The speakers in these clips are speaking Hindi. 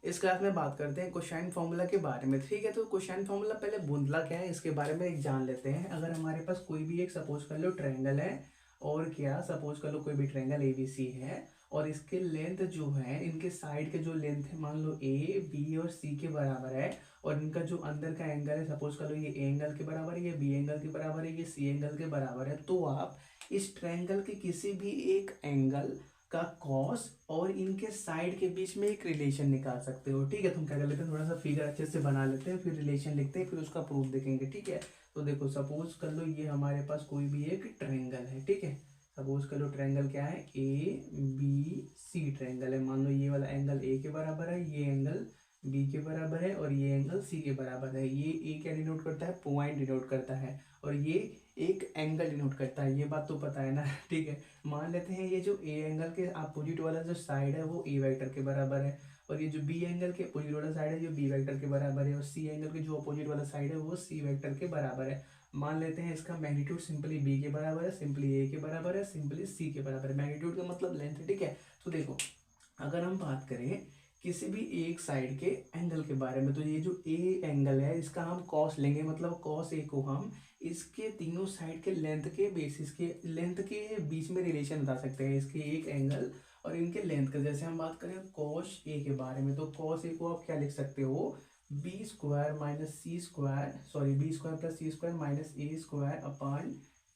इस क्लास में बात करते हैं कोसाइन फॉर्मूला के बारे में। ठीक है, तो कोसाइन फॉर्मूला पहले बूंदला क्या है इसके बारे में एक जान लेते हैं। अगर हमारे पास कोई भी एक सपोज कर लो ट्रायंगल है, और क्या सपोज कर लो कोई भी ट्रायंगल ABC है, और इसके लेंथ जो है, इनके साइड के जो लेंथ है मान लो A B और C के बराबर है, और इनका जो अंदर का एंगल है सपोज कर लो ये A एंगल के बराबर है, ये B एंगल के बराबर है, ये C एंगल के बराबर है, तो आप इस ट्रायंगल के किसी भी एक एंगल का कॉस और इनके साइड के बीच में एक रिलेशन निकाल सकते हो। ठीक है, तुम क्या कर लेते हैं, थोड़ा सा फिगर अच्छे से बना लेते हैं, फिर रिलेशन लिखते हैं, फिर उसका प्रूफ देखेंगे। ठीक है, तो देखो सपोज कर लो ये हमारे पास कोई भी एक ट्रायंगल है। ठीक है, सपोज कर लो ट्रायंगल क्या है, ABC ट्रायंगल है। मान लो ये वाला एंगल A के बराबर है, ये एंगल B के बराबर है, और ये एंगल C के बराबर है। ये A क्या डिनोट करता है, पॉइंट डिनोट करता है, और ये एक एंगल डिनोट करता है। ये बात तो पता है ना। ठीक है, मान लेते हैं ये जो A एंगल के अपोजिट वाला जो साइड है वो A वेक्टर के बराबर है, और ये जो B एंगल के अपोजिट वाला साइड है जो B वेक्टर के बराबर है, और C एंगल के जो अपोजिट वाला साइड है वो C वेक्टर के बराबर है। मान लेते हैं इसका मैग्नीट्यूड सिंपली B के बराबर है, सिंपली A के बराबर है, सिंपली C के बराबर है। मैग्नीट्यूड का मतलब लेंथ। ठीक है, तो देखो अगर हम बात करें किसी भी एक साइड के एंगल के बारे में, तो ये जो A एंगल है इसका हम कॉस लेंगे, मतलब कॉस A को हम इसके तीनों साइड के लेंथ के बेसिस के लेंथ के बीच में रिलेशन बता सकते हैं, इसके एक एंगल और इनके लेंथ का। जैसे हम बात करें कॉस A के बारे में, तो कॉस A को आप क्या लिख सकते हो, B square minus C square, sorry B square plus C square minus A square upon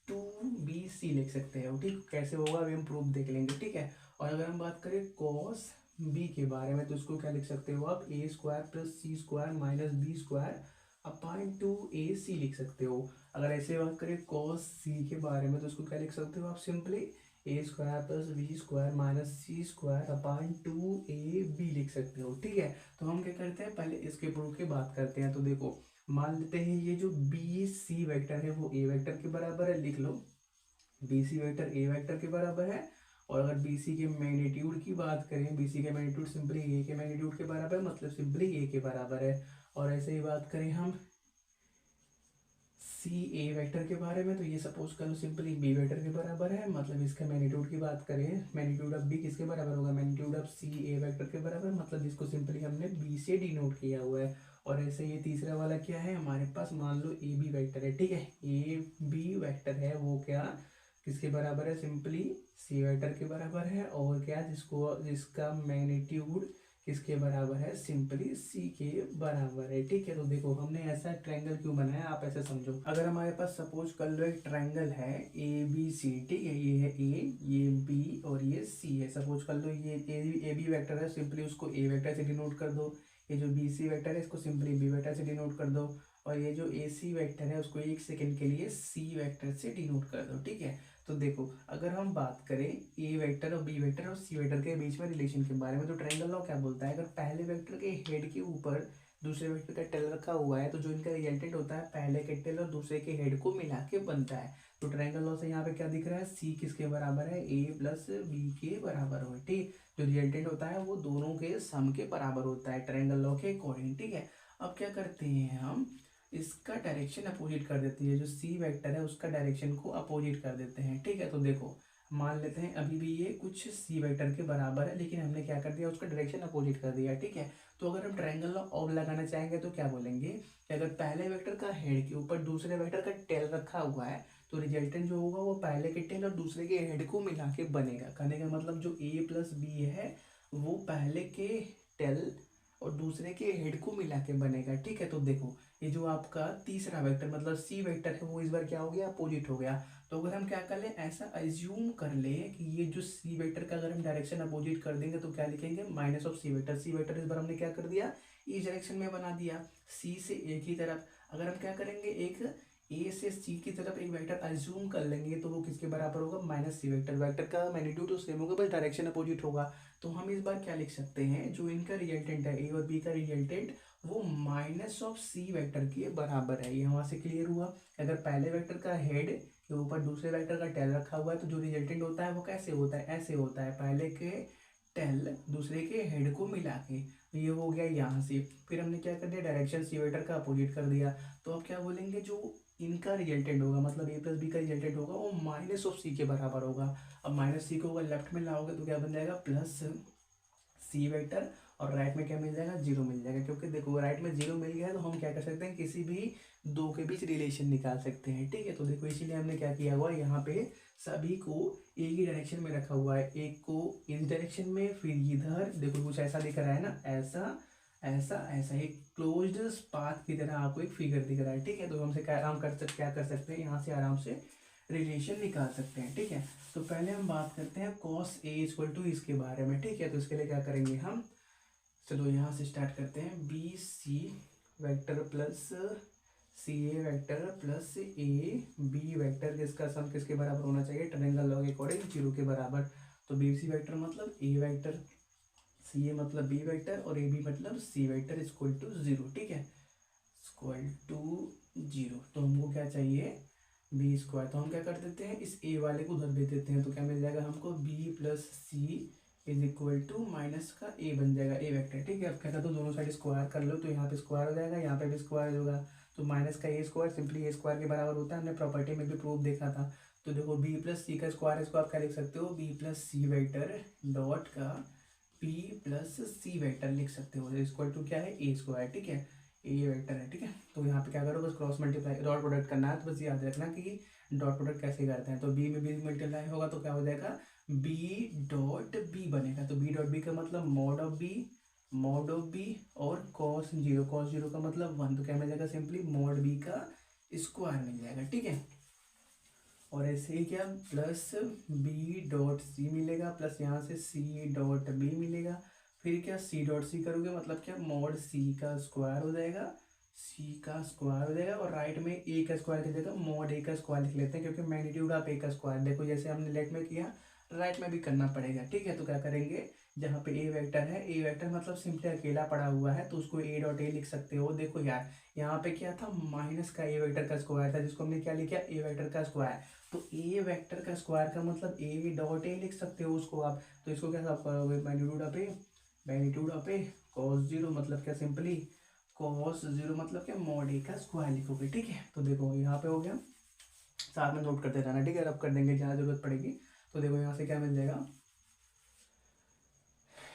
2BC लिख सकते हो। ठीक, कैसे होगा अभी हम प्रूफ देख लेंगे। ठीक है, और अगर हम बात करें कॉस B के बारे में, तो इसको क्या लिख सकते हो आप, A square plus C square minus B square upon 2AC लिख सकते हो। अगर ऐसे बात करें कॉस C के बारे में, तो इसको क्या लिख सकते हो आप, simply A square plus B square minus C square upon 2AB लिख सकते हो। ठीक है, तो हम क्या करते हैं, पहले इसके प्रूफ की बात करते हैं। तो देखो मान लेते हैं ये जो BC वेक्टर है वो A वेक्टर के बराबर है, लिख लो BC वेक्टर A वेक्टर के बराबर है। और अगर BC के मैग्नीट्यूड की बात करें, BC के मैग्नीट्यूड सिंपली A के मैग्नीट्यूड के बराबर है, मतलब सिंपली A के बराबर है। और ऐसे ही बात करें हम CA वेक्टर के बारे में, तो ये सपोज कर लो सिंपली B वेक्टर के बराबर है, मतलब इसका मैग्नीट्यूड की बात करें, मैग्नीट्यूड ऑफ B किसके बराबर होगा, मैग्नीट्यूड ऑफ CA वेक्टर के बराबर, मतलब इसको सिंपली हमने B से डिनोट किया हुआ है। और ऐसे ये तीसरा वाला क्या है हमारे पास, मान लो AB वेक्टर है। ठीक है, AB वेक्टर है वो क्या किसके बराबर है, सिंपली C वेक्टर के बराबर है, और क्या जिसको जिसका मैग्नीट्यूड किसके बराबर है, सिंपली C के बराबर है। ठीक है, तो देखो हमने ऐसा ट्रायंगल क्यों बनाया, आप ऐसे समझो। अगर हमारे पास सपोज कर लो एक ट्रायंगल है ABC, ठीक है, ये है A, ये B और ये C है। सपोज कर लो ये AB वेक्टर है, सिंपली उसको A वेक्टर से डिनोट कर दो। ये जो BC वेक्टर है इसको सिंपली B वेक्टर से डिनोट कर दो, और ये जो AC वेक्टर है उसको एक सेकंड के लिए C वेक्टर से डिनोट कर दो। ठीक है, तो देखो अगर हम बात करें A वेक्टर और B वेक्टर और C वेक्टर के बीच में रिलेशन के बारे में, तो ट्रायंगल लॉ क्या बोलता है, अगर पहले वेक्टर के हेड के ऊपर दूसरे वेक्टर का टेल रखा हुआ है, तो जो इनका रिजल्टेंट होता है पहले के टेल और दूसरे के हेड को मिला के बनता है। तो ट्रायंगल लॉ से यहाँ पे क्या दिख रहा है, C किसके बराबर है, A प्लस B के बराबर हो। ठीक, जो रिजल्टेंट होता है वो दोनों के सम के बराबर होता है ट्रायंगल लॉ के अकॉर्डिंग। ठीक है, अब क्या करते हैं हम, इसका डायरेक्शन अपोजिट कर देते हैं, जो C वेक्टर है उसका डायरेक्शन को अपोजिट कर देते हैं। ठीक है, तो देखो मान लेते हैं अभी भी ये कुछ C वेक्टर के बराबर है, लेकिन हमने क्या कर दिया, उसका डायरेक्शन अपोजिट कर दिया। ठीक है, तो अगर हम ट्रायंगल लॉ ऑफ लगाना चाहेंगे तो क्या बोलेंगे कि अगर पहले वेक्टर का हेड के ऊपर दूसरे वेक्टर का टेल रखा हुआ है, तो रिजल्टेंट जो होगा वो पहले के टेल और दूसरे के हेड को मिला के बनेगा। कहने का मतलब जो A प्लस B है वो पहले के टेल और दूसरे के हेड को मिला के बनेगा। ठीक है, तो देखो ये जो आपका तीसरा वेक्टर मतलब C वेक्टर है वो इस बार क्या हो गया, अपोजिट हो गया। तो अगर हम क्या कर ले, ऐसा अज्यूम कर ले कि ये जो C वेक्टर का अगर हम डायरेक्शन अपोजिट कर देंगे तो क्या लिखेंगे, minus of C vector. C vector इस बार हमने क्या कर दिया, इस डायरेक्शन में बना दिया, C से A की तरफ। अगर हम क्या करेंगे, एक A से C की तरफ एक वेक्टर अज्यूम कर लेंगे, तो वो किसके बराबर होगा, माइनस C वेक्टर। वेक्टर का मैग्नीट्यूड तो सेम होगा, बस डायरेक्शन अपोजिट होगा। तो हम इस बार क्या लिख सकते हैं, जो इनका रिजल्टेंट है A और B का रिजल्टेंट वो माइनस ऑफ C वेक्टर के बराबर है। ये वहां से क्लियर हुआ। अगर पहले वेक्टर का हेड के ऊपर दूसरे वेक्टर का टेल रखा हुआ है, तो जो रिजल्टेंट होता है वो कैसे होता है, ऐसे होता है, पहले के टेल दूसरे के हेड को मिला के। तो ये हो गया यहाँ से। फिर हमने क्या कर दिया, डायरेक्शन C वेक्टर का अपोजिट कर दिया। तो अब क्या बोलेंगे, जो इनका रिजल्टेंट होगा मतलब A प्लस B का रिजल्टेंट होगा वो माइनस ऑफ C के बराबर होगा। अब माइनस C को अगर लेफ्ट में लाओगे तो क्या बन जाएगा, प्लस C वेक्टर, और राइट में क्या मिल जाएगा, जीरो मिल जाएगा। क्योंकि देखो राइट में जीरो मिल गया है तो हम क्या कर सकते हैं, किसी भी दो के बीच रिलेशन निकाल सकते हैं, ठीक है। तो देखो इसीलिए हमने क्या किया हुआ है, यहाँ पे सभी को एक ही डायरेक्शन में रखा हुआ है, एक को इस डायरेक्शन में, फिर इधर देखो कुछ ऐसा दिख रहा है ना, ऐसा ऐसा ऐसा, एक क्लोज्ड पाथ की तरह आपको एक फिगर दिख रहा है, ठीक है। तो हमसे क्या कर सकते हैं, यहाँ से आराम से रिलेशन निकाल सकते हैं, ठीक है। तो पहले हम बात करते हैं कॉस ए इक्वल टू इसके बारे में, ठीक है। तो इसके लिए क्या करेंगे हम, चलो यहाँ से स्टार्ट करते हैं, B C vector plus C A vector plus A B vector, जिसका सम किसके बराबर होना चाहिए, ट्रायंगल लॉग अकॉर्डिंग जीरो के बराबर। तो बी सी वेक्टर मतलब ए वेक्टर, सी ए मतलब बी वेक्टर और ए बी मतलब C vector equal to zero, ठीक है, इक्वल टू जीरो। तो हमको क्या चाहिए, बी स्क्वायर। तो हम क्या कर देते हैं, इस ए वाले को उधर दे देते हैं, तो क्या मिल जाएगा हमको, B plus C is equal to minus का ए बन जाएगा, ए वेक्टर, ठीक है। अब कहता तो दोनों साइड स्क्वायर कर लो, तो यहाँ पे स्क्वायर हो जाएगा, यहाँ पे भी स्क्वायर होगा, तो माइनस का A square simply A square के बराबर होता है, हमने प्रॉपर्टी में भी प्रूफ देखा था। तो देखो बी प्लस सी का स्क्वायर, इसको आप क्या लिख सकते हो, B plus C vector dot का बी प्लस सी वेक्टर लिख सकते हो, इक्वल टू क्या है, ए स्क्वायर, ठीक है, ए वेक्टर है, ठीक है। तो यहाँ पे क्या करो, बस क्रॉस मल्टीप्लाई डॉट प्रोडक्ट करना है, तो बस याद रखना कि डॉट प्रोडक्ट कैसे करते हैं। तो बी में बी मल्टीप्लाई होगा तो क्या हो जाएगा, बी डॉट बी बनेगा। तो बी डॉट बी का मतलब मॉड ऑफ बी और कॉस जीरो का मतलब वन, तो क्या मिल जाएगा, सिंपली मॉड बी का स्क्वायर मिल जाएगा, ठीक है। और ऐसे ही क्या, प्लस बी डॉट सी मिलेगा, प्लस यहाँ से सी डॉट बी मिलेगा, फिर क्या सी डॉट सी करोगे मतलब क्या, मॉड सी का स्क्वायर हो जाएगा, सी का स्क्वायर हो जाएगा, और राइट में ए का स्क्वायर की जगह मॉड ए का स्क्वायर लिख लेते हैं, क्योंकि मैग्नीट्यूड ऑफ ए का स्क्वायर देखो जैसे हमने लेफ्ट में किया राइट में भी करना पड़ेगा, ठीक है। तो क्या करेंगे, जहाँ पे ए वेक्टर है, ए वेक्टर मतलब सिंपली अकेला पड़ा हुआ है, तो उसको ए डॉट ए लिख सकते हो। देखो यार यहाँ पे क्या था, माइनस का ए वेक्टर का स्क्वायर था, जिसको हमने क्या लिखा, ए वेक्टर का स्क्वायर। तो ए वेक्टर का स्क्वायर का मतलब ए डॉट ए लिख सकते हो उसको आप। तो इसको क्या साफ करोगे, magnitude of A cos zero मतलब क्या, सिंपली कॉस जीरो मतलब क्या, मॉड ए का स्क्वायर लिखोगे, ठीक है। तो देखो यहाँ पे हो गया, साथ में नोट करते रहना, ठीक है, रब कर देंगे जहाँ जरूरत पड़ेगी। तो देखो यहाँ से क्या मिल जाएगा,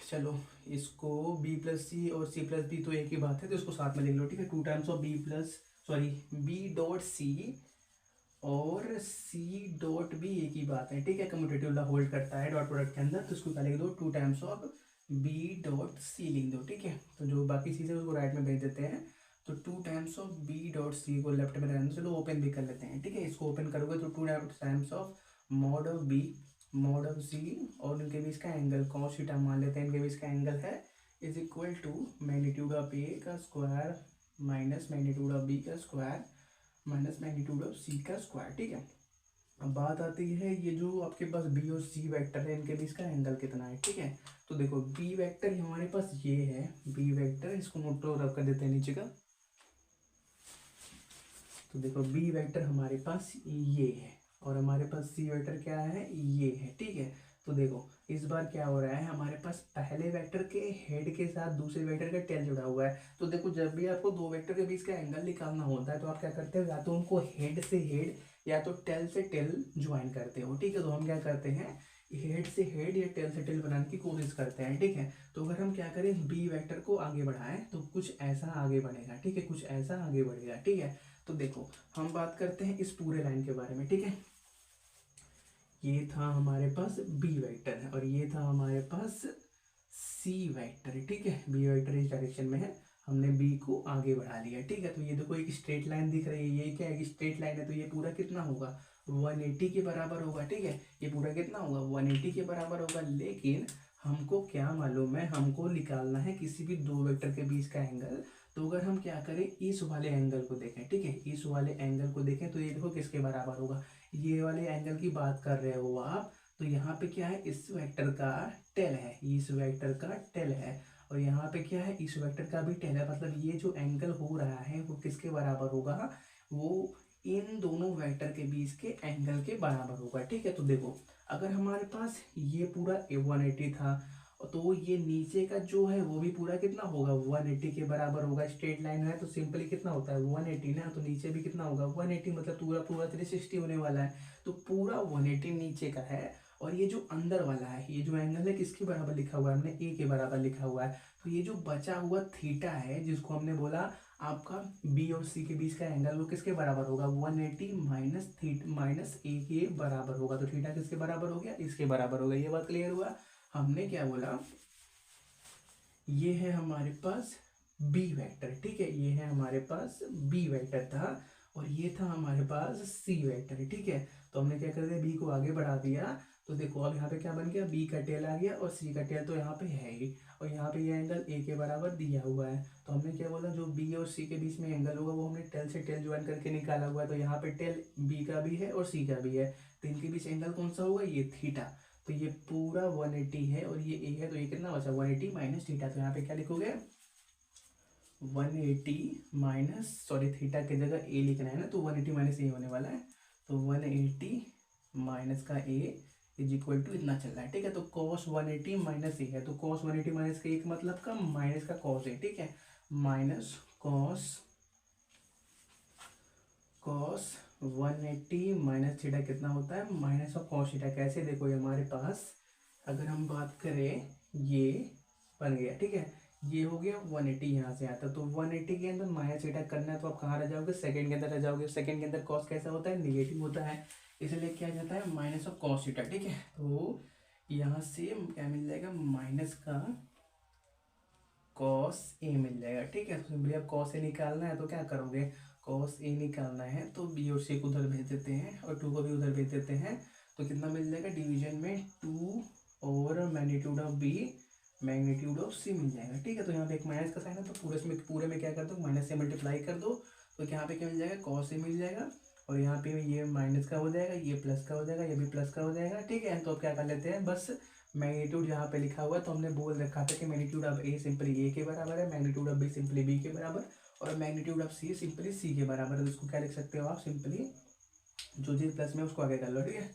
चलो इसको बी प्लस सी और सी प्लस बी तो एक ही बात है, तो इसको साथ में लिख लो, ठीक है। Two times of B dot C और सी डॉट बी एक ही बात है, ठीक है। कम्यूटेटिव लॉ होल्ड करता है डॉट प्रोडक्ट के अंदर, तो इसको क्या लिख दो, two times of B dot C लिख दो, ठीक है। तो जो बाकी चीज़ें उसको राइट में भेज देते हैं, तो two times of B dot C को लेफ्ट में रहने, चलो ओपन भी कर लेते हैं, ठीक है। इसको ओपन करोगे तो two times of mod of B mod of C और इनके बीच का एंगल कॉस थीटा मान लेते हैं, इनके बीच का एंगल है, is equal to magnitude of A का square minus magnitude of B का square minus magnitude of C का स्क्वायर, ठीक है। अब बात आती है ये जो आपके पास बी और सी वेक्टर है, इनके बीच का एंगल कितना है, ठीक है। तो देखो बी वेक्टर हमारे पास ये है, बी वेक्टर, इसको नोट रब कर देते हैं नीचे का। तो देखो बी वेक्टर हमारे पास ये है और हमारे पास सी वेक्टर क्या है, ये है, ठीक है। तो देखो इस बार क्या हो रहा है, हमारे पास पहले वेक्टर के हेड के साथ दूसरे वेक्टर का टेल जुड़ा हुआ है। तो देखो जब भी आपको दो वेक्टर के बीच का एंगल निकालना होता है तो आप क्या करते हो, या तो उनको हेड से हेड या तो टेल से टेल ज्वाइन करते हो, ठीक है। तो हम क्या करते हैं, हेड से हेड या टेल से टेल बनाने की कोशिश करते हैं, ठीक है। तो अगर हम क्या करें, बी वेक्टर को आगे बढ़ाएं तो कुछ ऐसा आगे बढ़ेगा, ठीक है, कुछ ऐसा आगे बढ़ेगा, ठीक है। तो देखो हम बात करते हैं इस पूरे लाइन के बारे में, ठीक है। ये था हमारे पास बी वेक्टर और ये था हमारे पास सी वेक्टर, ठीक है। बी वेक्टर इस डायरेक्शन में है, हमने बी को आगे बढ़ा लिया, ठीक है। तो ये देखो एक स्ट्रेट लाइन दिख रही है, ये क्या है, स्ट्रेट लाइन है, तो ये पूरा कितना होगा, 180 के बराबर होगा, ठीक है। ये पूरा कितना होगा, 180 के बराबर होगा। लेकिन हमको क्या मालूम है, हमको निकालना है किसी भी दो वेक्टर के बीच का एंगल। तो अगर हम क्या करें, इस वाले एंगल को देखें, ठीक है, इस वाले एंगल को देखें, तो ये देखो किसके बराबर होगा, ये वाले एंगल की बात कर रहे हो आप। तो यहाँ पे क्या है, इस वेक्टर का टेल है, इस वेक्टर का टेल है, और यहाँ पे क्या है, इस वेक्टर का भी टेल है। मतलब ये जो एंगल हो रहा है वो किसके बराबर होगा, वो इन दोनों वेक्टर के बीच के एंगल के बराबर होगा, ठीक है। तो देखो अगर हमारे पास ये पूरा 180 था, तो ये नीचे का जो है वो भी पूरा कितना होगा, 180 के बराबर होगा। स्ट्रेट लाइन है तो सिंपली कितना होता है, 180 ना, तो नीचे भी कितना होगा, 180, मतलब पूरा पूरा 360 होने वाला है। तो पूरा 180 नीचे का है और ये जो अंदर वाला है, ये जो एंगल है किसके बराबर लिखा हुआ है, हमने ए के बराबर लिखा हुआ है। तो ये जो बचा हुआ थीटा है जिसको हमने बोला आपका बी और सी के बीच का एंगल, वो किसके बराबर होगा, 180 माइनस ए के बराबर होगा। तो थीटा किसके बराबर हो गया, इसके बराबर होगा। ये बात क्लियर हुआ। हमने क्या बोला, ये है हमारे पास बी वेक्टर, ठीक है, ये है हमारे पास बी वेक्टर था और ये था हमारे पास सी वेक्टर, ठीक है। तो हमने क्या कर दिया, बी को आगे बढ़ा दिया। तो देखो अब यहाँ पे क्या बन गया, बी का टेल आ गया और सी का टेल तो यहाँ पे है ही, और यहाँ पे ये एंगल ए के बराबर दिया हुआ है। तो हमने क्या बोला, जो बी और सी के बीच में एंगल होगा वो हमने टेल से टेल ज्वाइन करके निकाला हुआ है। तो यहाँ पे टेल बी का भी है और सी का भी है, तो इनके बीच एंगल कौन सा होगा, ये थीटा। तो ये पूरा 180 है और ये ए है, तो ये कितना बचा, 180 माइनस थीटा। तो यहाँ पे क्या लिखोगे, 180 माइनस, सॉरी थीटा की जगह ए लिखना है ना, तो 180 माइनस ए होने वाला है। तो 180 माइनस का ए इज इक्वल टू इतना चल रहा है, ठीक है। तो कॉस 180 माइनस ए है, तो कॉस 180 माइनस का एक मतलब का माइनस का कॉस है, ठीक है। माइनस कॉस 180 माइनस थीटा कितना होता है, माइनस ऑफ कॉस थीटा। कैसे, देखो ये हमारे पास अगर हम बात करें, ये बन गया, ठीक है, ये हो गया 180 यहाँ से आता। तो 180 के अंदर माइनस थीटा करना है, तो आप कहाँ रह जाओगे, सेकंड के अंदर रह जाओगे। सेकंड के अंदर कॉस कैसा होता है, निगेटिव होता है, इसलिए क्या जाता है, माइनस ऑफ कॉस थीटा, ठीक है। तो यहाँ से क्या मिल जाएगा, माइनस का कॉस ए मिल जाएगा, ठीक है। तो सिंपली अब कॉस ए निकालना है तो क्या करोगे, कॉस ए निकालना है तो बी और सी को उधर भेज देते हैं और टू को भी उधर भेज देते हैं। तो कितना मिल जाएगा, डिवीजन में 2 और magnitude of B magnitude of C मिल जाएगा, ठीक है। तो यहाँ पे एक माइनस का साइन है, तो पूरे में क्या कर दो, माइनस से मल्टीप्लाई कर दो। तो यहाँ पे क्या मिल जाएगा, कॉस ए मिल जाएगा और यहाँ पे ये माइनस का हो जाएगा, ये प्लस का हो जाएगा, ये भी प्लस का हो जाएगा, ठीक है। तो अब क्या कर लेते हैं, बस मैग्नीट्यूड यहाँ पे लिखा हुआ है तो हमने बोल रखा था कि magnitude of A simply A के बराबर है, magnitude of B simply B के बराबर, और magnitude of C simply C के बराबर है। तो इसको क्या लिख सकते हो आप, सिंपली जो चीज़ प्लस में उसको आगे कर लो, ठीक है।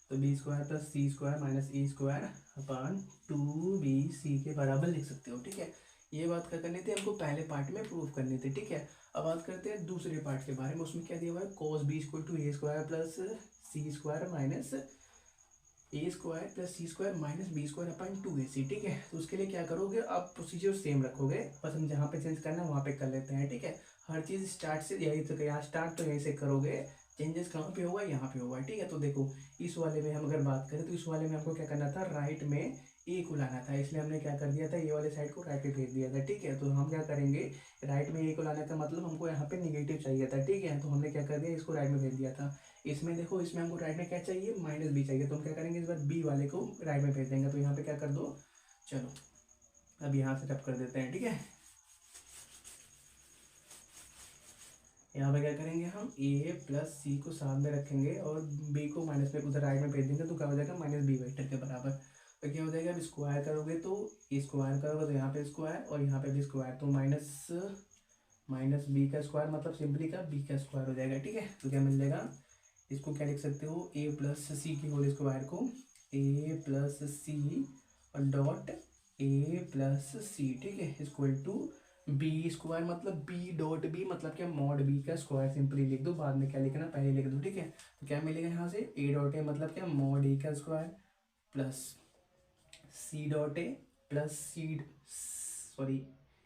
तो B square plus C square minus E square upon 2bc के बराबर लिख सकते हो, ठीक है। ये बात क्या करनी थी, हमको पहले पार्ट में प्रूव करनी थी, ठीक है। अब बात करते हैं दूसरे पार्ट के बारे में। उसमें क्या दिया हुआ है, cos b equal to A square plus C square minus A square plus C square minus B square upon 2ac, ठीक है। तो उसके लिए क्या करोगे, आप प्रोसीजर सेम रखोगे, बस हम जहाँ पे चेंज करना है वहाँ पे कर लेते हैं, ठीक है। हर चीज़ स्टार्ट से यही तो, यहाँ स्टार्ट तो यहीं से करोगे, चेंजेस कहाँ पे होगा, यहाँ पे होगा, ठीक है। तो देखो इस वाले में हम अगर बात करें तो इस वाले में हमको क्या करना था, राइट में ए को लाना था, इसलिए हमने क्या कर दिया था, ये वाले साइड को राइट पे भेज दिया था, ठीक है। तो हम क्या करेंगे, राइट में ए को लाने का मतलब हमको यहाँ पे निगेटिव चाहिए था, ठीक है। तो हमने क्या कर दिया, इसको राइट में भेज दिया था। इसमें देखो, इसमें हमको राइट में क्या चाहिए, माइनस बी चाहिए, तो हम क्या करेंगे, इस बार बी वाले को राइट में भेज देंगे। तो यहाँ पे क्या कर दो, चलो अब यहाँ से टप कर देते हैं, ठीक है। यहाँ पे क्या करेंगे, हम ए प्लस सी को सामने रखेंगे और बी को माइनस में उधर राइट में भेज देंगे, तो क्या हो जाएगा, माइनस बी वेक्टर के बराबर। तो क्या हो जाएगा, अब स्क्वायर करोगे तो स्क्वायर करोगे तो यहाँ पे स्क्वायर और यहाँ पे भी स्क्वायर, तो माइनस बी का स्क्वायर मतलब सिंपली का बी का स्क्वायर हो जाएगा, ठीक है। तो क्या मिल जाएगा, इसको क्या लिख सकते हो, ए प्लस सी की होल स्क्वायर को ए प्लस सी और डॉट ए प्लस सी, ठीक है, इक्वल टू बी स्क्वायर मतलब बी डॉट बी मतलब क्या, मॉड बी का स्क्वायर सिंपली लिख दो, बाद में क्या लिखना पहले लिख दो, ठीक है। तो क्या मिलेगा यहाँ से, ए डॉट ए मतलब क्या, मॉड ए का square plus C dot A plus C, sorry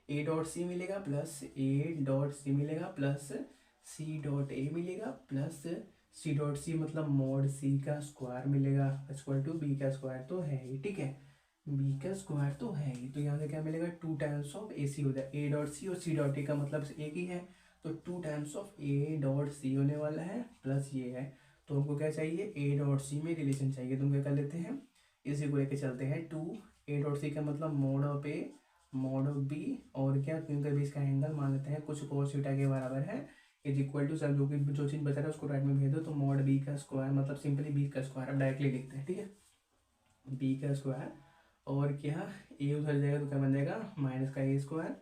A dot C मिलेगा प्लस ए डॉट सी मिलेगा प्लस सी डॉट ए मिलेगा प्लस सी डॉट सी मतलब मॉड सी का स्क्वायर मिलेगा, इक्वल टू बी का स्क्वायर तो है ही, ठीक है, बी का स्क्वायर तो है ही। तो यहाँ से क्या मिलेगा, 2 टाइम्स ऑफ ए सी हो जाए, ए डॉट सी और सी डॉट ए का मतलब एक ही है, तो 2 times of A dot C होने वाला है प्लस ये है। तो हमको क्या चाहिए, ए डॉट सी में रिलेशन चाहिए, तो हम क्या कर लेते हैं, इसी को लेके चलते हैं। 2 ए डॉट सी का मतलब mod of A mod of B और क्या, क्योंकि भी इसका एंगल मान लेते हैं कुछ cos थीटा के बराबर है, इज इक्वल टू, सब जो चीज़ बचा रहा है उसको राइट में भेज दो, तो मॉड बी का स्क्वायर मतलब सिंपली बी का स्क्वायर, अब डायरेक्टली लिखते हैं, ठीक है, बी का स्क्वायर और क्या, ए उधर जाएगा तो क्या बन जाएगा, माइनस का ए स्क्वायर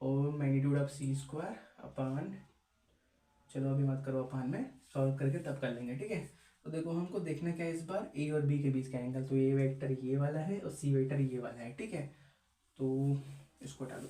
और magnitude of C square upon, चलो अभी मत करो अपान में, सॉल्व करके तब कर लेंगे, ठीक है। तो देखो हमको देखना क्या है इस बार, ए और बी के बीच का एंगल, तो ए वेक्टर ये वाला है और सी वेक्टर ये वाला है, ठीक है। तो इसको हटा दो,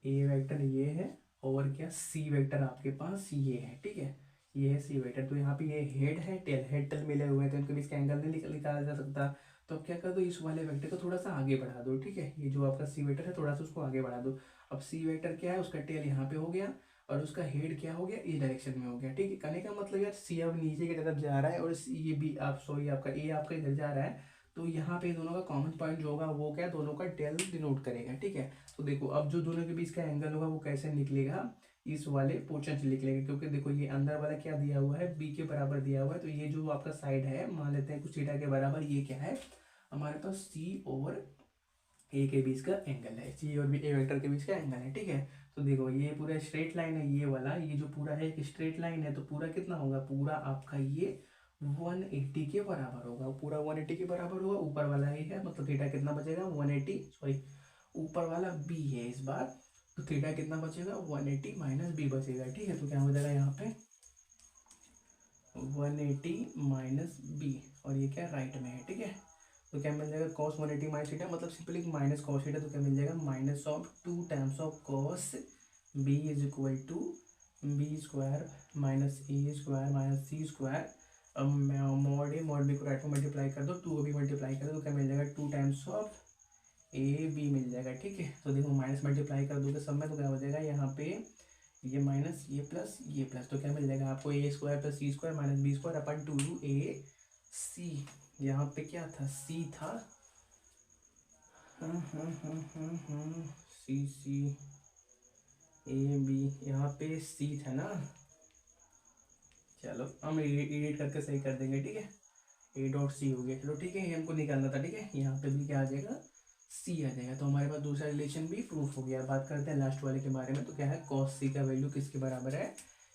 ए वेक्टर ये है और क्या, सी वेक्टर आपके पास ये है, ठीक है, ये है सी वेक्टर। तो यहाँ पे ये हेड है, टेल मिले हुए हैं, तो इनके बीच का एंगल नहीं निकाला जा सकता। तो अब क्या कर दो, इस वाले वेक्टर को थोड़ा सा आगे बढ़ा दो, ठीक है। ये जो आपका सी वेक्टर है थोड़ा सा उसको आगे बढ़ा दो। अब सी वेक्टर क्या है, उसका टेल यहाँ पे हो गया और उसका हेड क्या हो गया, इस डायरेक्शन में हो गया, ठीक है। कहने का मतलब यार सी अब नीचे की तरफ जा रहा है और ये बी आप सॉरी आपका ए आपका इधर जा रहा है। तो यहाँ पे दोनों का कॉमन पॉइंट जो होगा वो क्या, दोनों का टेल डिनोट करेगा, ठीक है। तो देखो अब जो दोनों के बीच का एंगल होगा वो कैसे निकलेगा, इस वाले पोर्शन से निकलेगा। क्योंकि देखो ये अंदर वाला क्या दिया हुआ है, बी के बराबर दिया हुआ है। तो ये जो आपका साइड है मान लेते हैं कुछ थीटा के बराबर, ये क्या है हमारे पास सी और ए के बीच का एंगल है, सी और बी ए वेक्टर के बीच का एंगल है, ठीक है। तो देखो ये पूरा स्ट्रेट लाइन है, ये वाला ये जो पूरा है एक स्ट्रेट लाइन है। तो पूरा कितना होगा, पूरा आपका ये 180 के बराबर होगा, पूरा 180 के बराबर होगा। ऊपर वाला ही है मतलब थीटा कितना बचेगा 180, सॉरी ऊपर वाला बी है इस बार। तो थीटा कितना बचेगा 180 माइनस बी बचेगा, ठीक है। तो क्या हो जाएगा यहाँ पे 180 माइनस बी, और ये क्या राइट में है, ठीक है। तो क्या मिल जाएगा cos 180 माइनस थीटा, मतलब सिंपली माइनस कॉस थीटा। तो क्या मिल जाएगा minus of 2 times of cos B is equal to B square minus A square minus C square. अब मॉड ए मॉड बी को राइट में मल्टीप्लाई कर दो, 2 को भी मल्टीप्लाई कर दो, तो क्या मिल जाएगा 2 टाइम्स ऑफ ए बी मिल जाएगा, ठीक है। तो देखो माइनस मल्टीप्लाई कर दोगे सब में, तो क्या हो जाएगा यहाँ पे ये माइनस ये प्लस, तो क्या मिल जाएगा आपको A square plus C square minus B square upon 2 A C. यहाँ पे क्या था, सी था, सी सी ए बी, यहाँ पे सी था ना। चलो हम एडिट करके सही कर देंगे, ठीक है। ए डॉट सी हो गया, चलो ठीक है, ये हमको निकालना था, ठीक है। यहाँ पे भी क्या आ जाएगा, सी आ जाएगा। तो हमारे पास दूसरा रिलेशन भी प्रूफ हो गया। बात करते हैं लास्ट वाले के बारे में। तो क्या है कॉस सी का वैल्यू किसके बराबर है,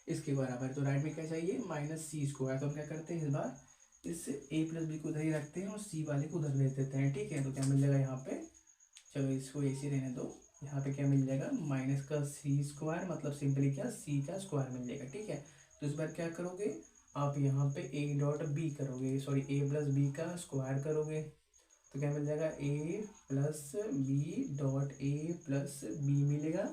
इसके बराबर। तो राइट में क्या चाहिए माइनस सी स्क्वायर। तो हम क्या करते हैं इस बार इस ए प्लस बी को उधर ही रखते हैं और सी वाले को उधर भेज देते हैं, ठीक है। तो क्या मिल जाएगा यहाँ पे, चलो इसको ऐसे रहने दो। यहाँ पे क्या मिल जाएगा माइनस का सी स्क्वायर, मतलब सिंपली क्या सी का स्क्वायर मिल जाएगा, ठीक है। तो इस बार क्या करोगे आप यहाँ पे ए डॉट बी करोगे, सॉरी ए प्लस बी का स्क्वायर करोगे। तो क्या मिल जाएगा A plus B dot A plus B मिलेगा।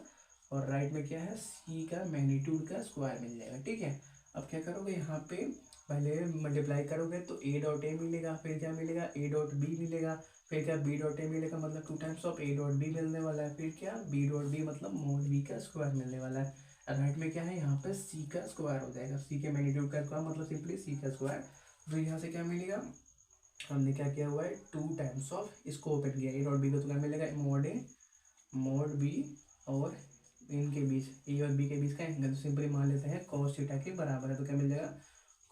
और राइट में क्या है सी का मैग्नीट्यूड का स्क्वायर मिल जाएगा, ठीक है। अब क्या करोगे यहाँ पे पहले मल्टीप्लाई करोगे तो ए डॉट ए मिलेगा, फिर क्या मिलेगा ए डॉट बी मिलेगा, फिर क्या बी डॉट ए मिलेगा, मतलब 2 times of A dot B मिलने वाला है। फिर क्या बी डॉट बी मतलब मोड बी का स्क्वायर मिलने वाला है। राइट में क्या है यहाँ पे सी का स्क्वायर हो जाएगा, सी के मैग्नीट्यूड का स्क्वायर मतलब सिंपली सी का स्क्वायर। तो यहाँ से क्या मिलेगा, हमने क्या किया हुआ है 2 टाइम्स ऑफ इसको ओपन किया ए डॉट बी को, तो क्या मिलेगा मोड ए मोड बी और इनके बीच ए और बी के बीच का एंगल सिंपली मान लेते हैं cos थीटा के बराबर है। तो क्या मिल जाएगा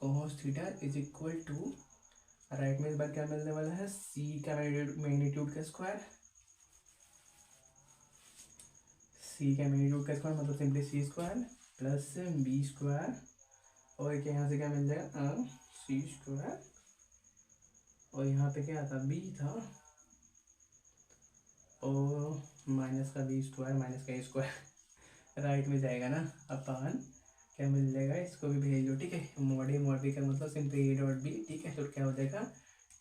cos theta is equal to, right में इस बार क्या मिलने वाला है सी का मैग्नीट्यूड का स्क्वायर, सी का मैग्नीट्यूड का स्क्वायर मतलब सिंपली सी स्क्वायर प्लस बी स्क्वायर, और क्या यहाँ से क्या मिल जाएगा सी स्क्वायर, और यहाँ पे क्या था बी था, और माइनस का बी स्क्वायर माइनस का ए स्क्वायर राइट में जाएगा ना। अपन क्या मिल जाएगा इसको भी भेज दो, ठीक है। मोड बी का मतलब सिंपली ए डॉट बी, ठीक है। तो क्या हो जाएगा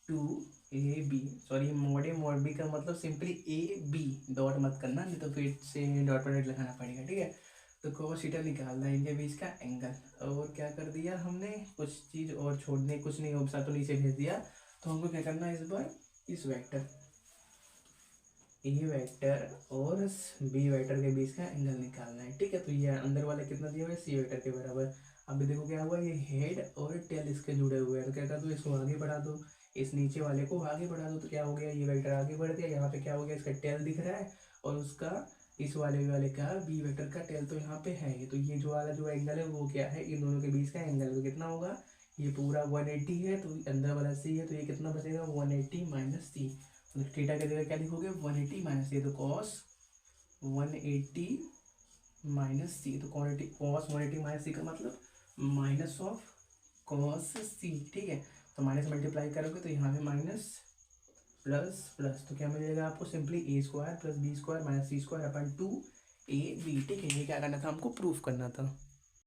2ab, सॉरी मोड बी का मतलब सिंपली ए बी, डॉट मत करना नहीं तो फिर से डॉट पर लगाना पड़ेगा, ठीक है। तो cos थीटा निकालना है इनके बीच का एंगल, और क्या कर दिया हमने कुछ चीज़ और छोड़ने कुछ नहीं ऑप्शन तो नीचे भेज दिया। तो हमको क्या करना है इस बार इस वेक्टर ए वेक्टर और बी वेक्टर के बीच का एंगल निकालना है, ठीक है। तो ये अंदर वाले कितना दिया हुआ है सी वेक्टर के बराबर। अभी देखो क्या हुआ ये हेड और टेल इसके जुड़े हुए हैं। तो क्या कर दो इसको आगे बढ़ा दो, इस नीचे वाले को आगे बढ़ा दो। तो क्या हो गया ये वेक्टर आगे बढ़ गया, यहाँ पे क्या हो गया इसका टेल दिख रहा है और उसका इस वाले का बी वेक्टर का टेल तो यहाँ पे है। तो ये जो वाला जो एंगल है वो क्या है इन दोनों के बीच का एंगल, तो कितना होगा ये पूरा 180 है, तो अंदर वाला सी है तो ये कितना बचेगा 180 माइनस सी। तो थीटा की जगह क्या लिखोगे 180 माइनस सी, तो कॉस 180 माइनस सी। तो कॉस 180 माइनस सी का मतलब माइनस ऑफ कॉस सी, ठीक है। तो माइनस मल्टीप्लाई करोगे तो यहाँ पे माइनस प्लस प्लस, तो क्या मिलेगा आपको simply A square plus B square minus C square upon 2ab, ठीक है। ये क्या करना था हमको प्रूफ करना था।